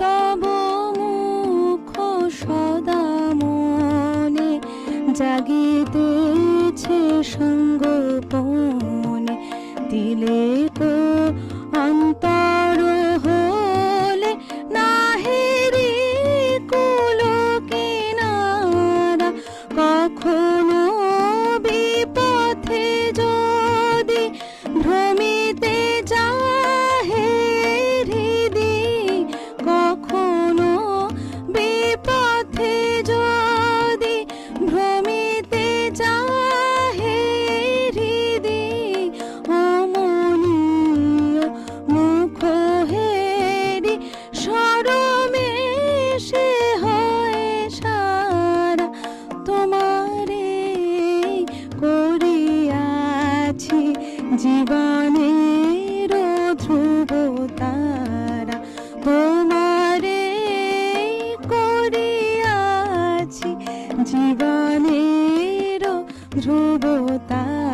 তব মুখ সদা মনে জাগিতেছে সঙ্গোপনে। তিলেক অন্তর হলে নাহেরি কুল কিনারা। কখনো বিপথে যদি ভ্রমিতে যাহে হৃদি, কখনো বিপথে যদি ভ্রমিতে যাহে হৃদি, অমনীয় মুখ হেরি সরমে সে হয় সারা। তোমারে করিয়াছি জীবনের ধ্রুব তারা। তোমারে করিয়াছি জীবনের ধ্রুব তারা।